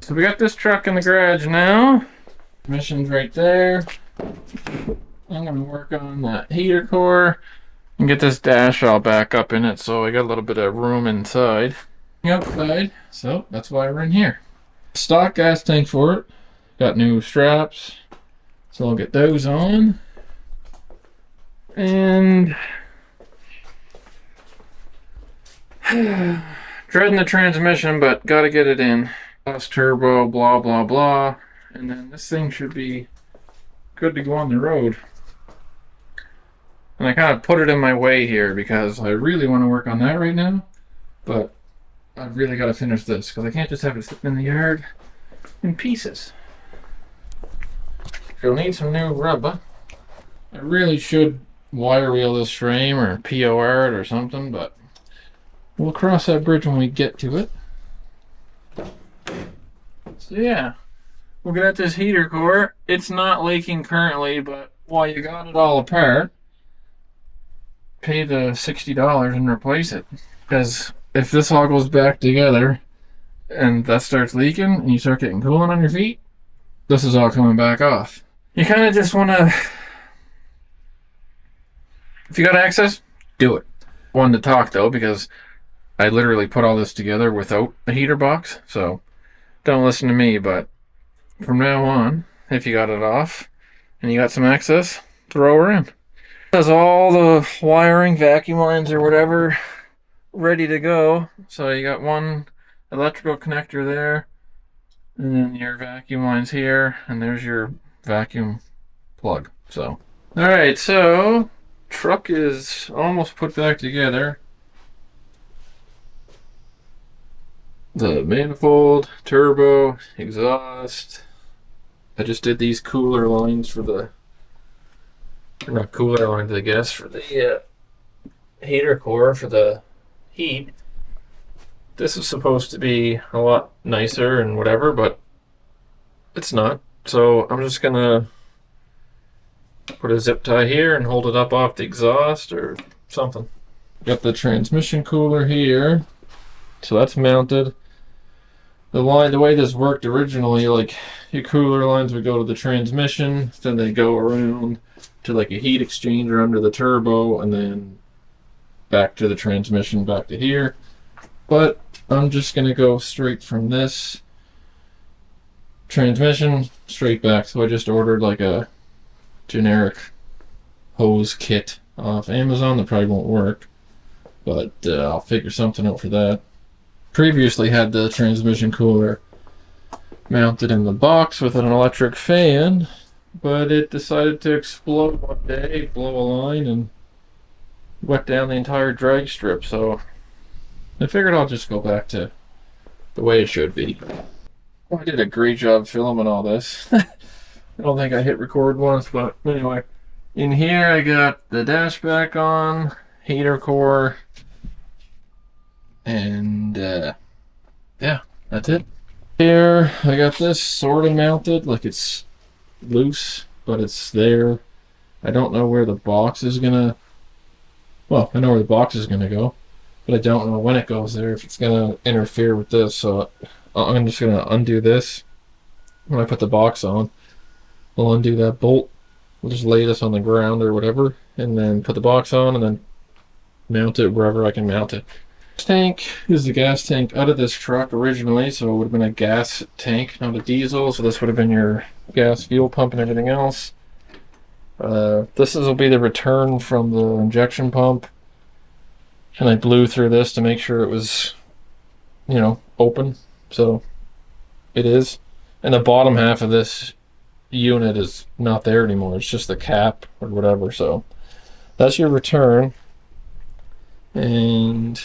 So we got this truck in the garage now. Transmission's right there. I'm gonna work on that heater core and get this dash all back up in it so I got a little bit of room inside. Outside, so that's why we're in here. Stock gas tank for it. Got new straps, so I'll get those on. And dreading the transmission, but gotta get it in. Plus turbo, blah blah blah, and then this thing should be good to go on the road. And I kind of put it in my way here because I really want to work on that right now, but I've really got to finish this because I can't just have it sitting in the yard in pieces. You'll need some new rubber. I really should wire wheel this frame or POR it or something, but we'll cross that bridge when we get to it. So yeah, we'll get at this heater core. It's not leaking currently, but while you got it all apart, pay the $60 and replace it. Because if this all goes back together and that starts leaking and you start getting coolant on your feet, this is all coming back off. You kind of just want to, if you got access, do it. Wanted to talk though because I literally put all this together without a heater box, so don't listen to me, but from now on, if you got it off and you got some access, throw her in. It has all the wiring, vacuum lines or whatever ready to go. So you got one electrical connector there, and then your vacuum lines here, and there's your vacuum plug. So, alright, so truck is almost put back together. The manifold, turbo, exhaust. I just did these cooler lines for the, not cooler lines I guess, for the heater core for the heat. This is supposed to be a lot nicer and whatever, but it's not. So I'm just gonna put a zip tie here and hold it up off the exhaust or something. Got the transmission cooler here. So that's mounted. The way this worked originally, like your cooler lines would go to the transmission, then they go around to like a heat exchanger under the turbo, and then back to the transmission, back to here. But I'm just gonna go straight from this transmission straight back. So I just ordered like a generic hose kit off Amazon that probably won't work, but I'll figure something out for that. Previously had the transmission cooler mounted in the box with an electric fan, but it decided to explode one day, blow a line, and wet down the entire drag strip. So I figured I'll just go back to the way it should be. Well, I did a great job filming all this. I don't think I hit record once, but anyway. In here I got the dash back on, heater core, and yeah, that's it. Here I got this sort of mounted, like it's loose, but it's there. I don't know where the box is gonna, well, I know where the box is gonna go, but I don't know when it goes there, if it's gonna interfere with this. So I'm just gonna undo this. When I put the box on, I'll undo that bolt. We'll just lay this on the ground or whatever, and then put the box on, and then mount it wherever I can mount it. This tank is the gas tank out of this truck originally, so it would have been a gas tank, not a diesel. So this would have been your gas fuel pump and everything else. This will be the return from the injection pump, and I blew through this to make sure it was, you know, open. So it is. And the bottom half of this unit is not there anymore. It's just the cap or whatever. So that's your return. And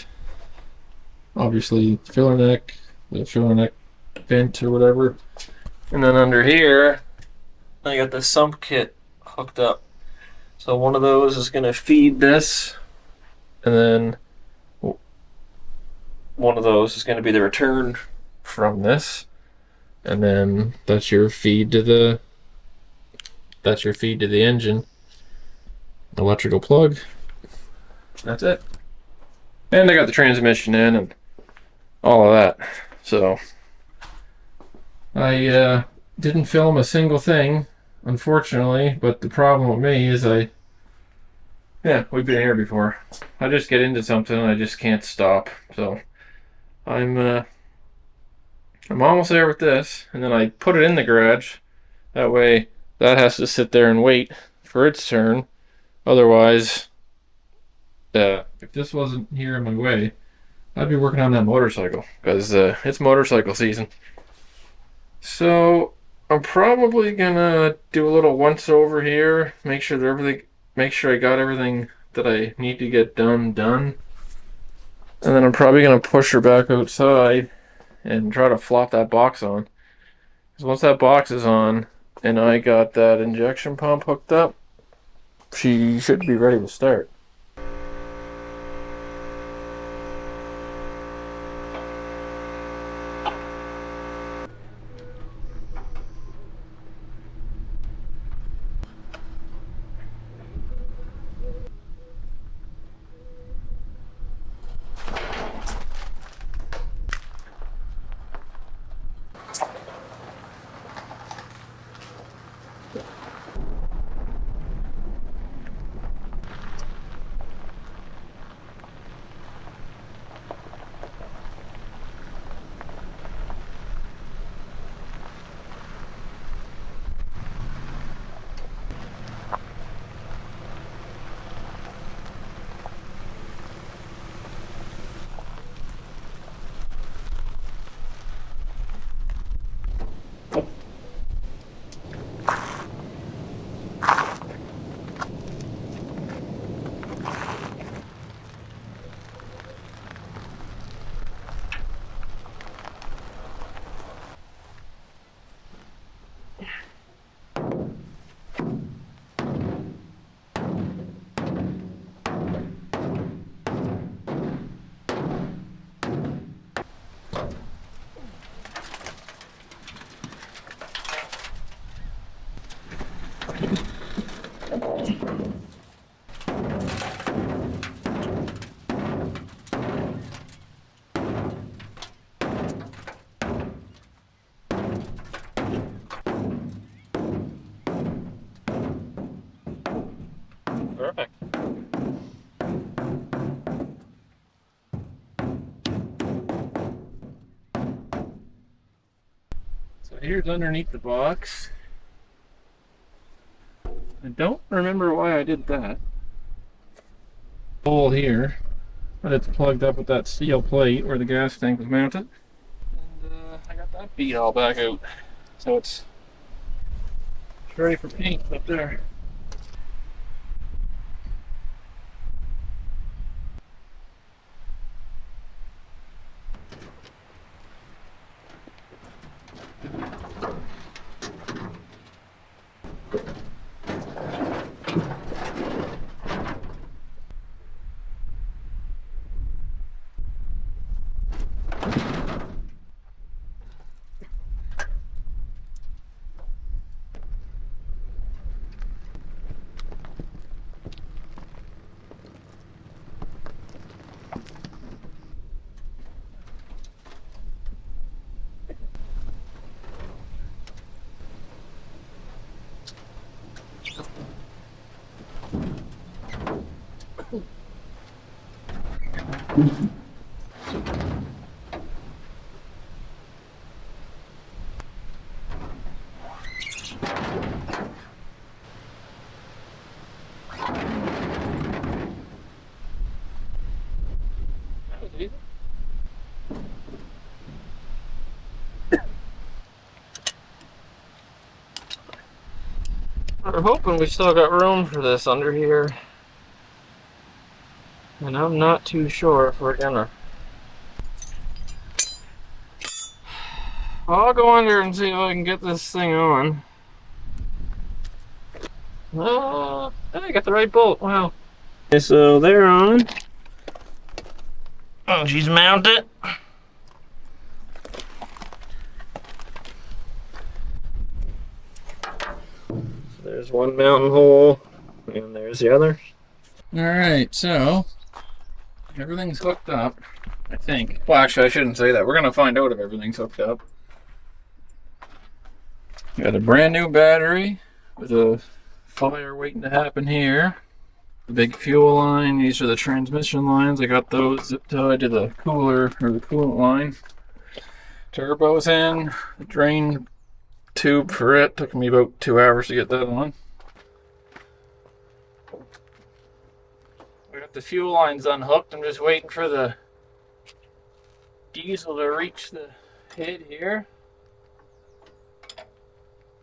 obviously filler neck, the filler neck vent or whatever. And then under here I got the sump kit hooked up. So one of those is going to feed this, and then one of those is going to be the return from this, and then that's your feed to the engine. Electrical plug. That's it. And I got the transmission in and all of that. So I didn't film a single thing, unfortunately, but the problem with me is we've been here before. I just get into something and I just can't stop. So I'm almost there with this, and then I put it in the garage. That way that has to sit there and wait for its turn. Otherwise, if this wasn't here in my way, I'd be working on that motorcycle, because it's motorcycle season. So I'm probably gonna do a little once over here, make sure I got everything that I need to get done, and then I'm probably gonna push her back outside and try to flop that box on. Because once that box is on and I got that injection pump hooked up, she should be ready to start. Perfect. So here's underneath the box. I don't remember why I did that. Hole here, but it's plugged up with that steel plate where the gas tank was mounted. And I got that bead all back out. So it's ready for paint up there. We're hoping we still got room for this under here. And I'm not too sure if we're gonna. I'll go under and see if I can get this thing on. Oh, I got the right bolt. Wow. Okay, so they're on. Oh, she's mounted. There's one mounting hole, and there's the other. Alright, so everything's hooked up, I think. Well, actually, I shouldn't say that. We're going to find out if everything's hooked up. Got a brand new battery with a fire waiting to happen here. The big fuel line, these are the transmission lines. I got those zip tied to the cooler or the coolant line. Turbo's in, the drain tube for it. Took me about 2 hours to get that on. We got the fuel lines unhooked. I'm just waiting for the diesel to reach the head here.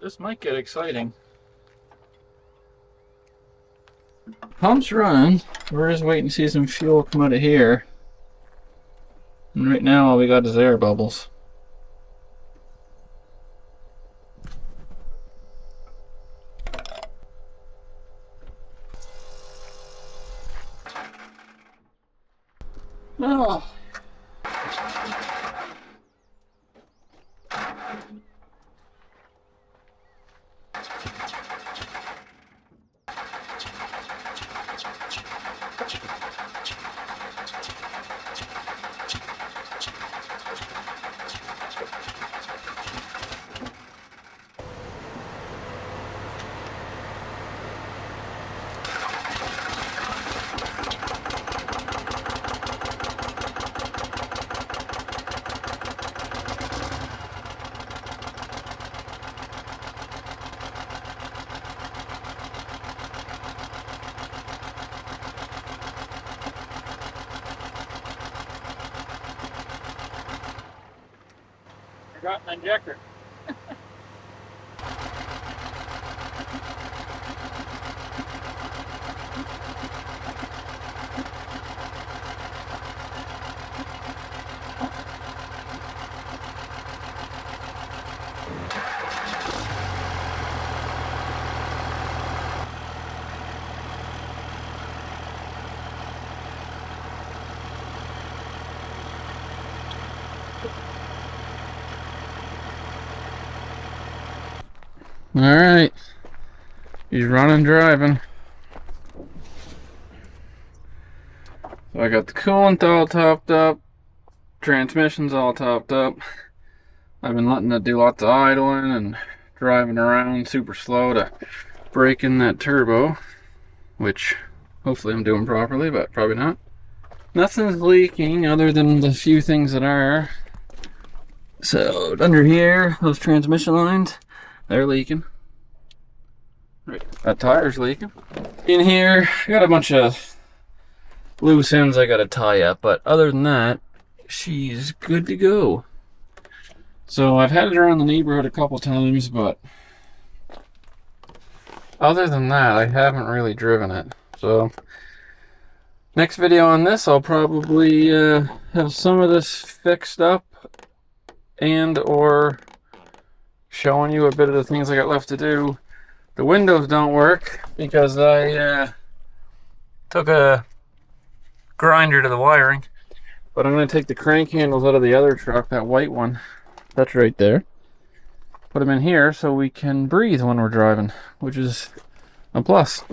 This might get exciting. Pump's running. We're just waiting to see some fuel come out of here. And right now all we got is air bubbles. Oh. Forgot an injector. Alright, he's running, driving. So I got the coolant all topped up, transmission's all topped up. I've been letting it do lots of idling and driving around super slow to break in that turbo, which hopefully I'm doing properly, but probably not. Nothing's leaking other than the few things that are. So under here, those transmission lines, they're leaking. Right, that tire's leaking. In here, I got a bunch of loose ends I gotta tie up, but other than that, she's good to go. So I've had it around the neighborhood a couple times, but other than that, I haven't really driven it. So next video on this, I'll probably have some of this fixed up and or showing you a bit of the things I got left to do. The windows don't work because I took a grinder to the wiring, but I'm going to take the crank handles out of the other truck, that white one, that's right there, put them in here so we can breathe when we're driving, which is a plus.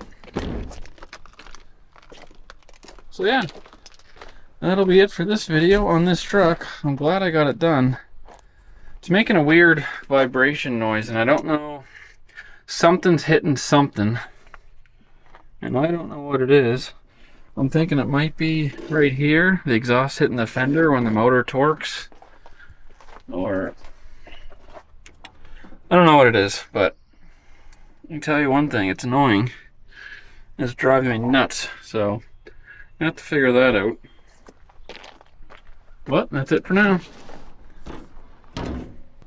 So yeah, that'll be it for this video on this truck. I'm glad I got it done. It's making a weird vibration noise, and I don't know, something's hitting something, and I don't know what it is. I'm thinking it might be right here, the exhaust hitting the fender when the motor torques, or I don't know what it is, but I can tell you one thing, it's annoying. It's driving me nuts, so I have to figure that out. But that's it for now.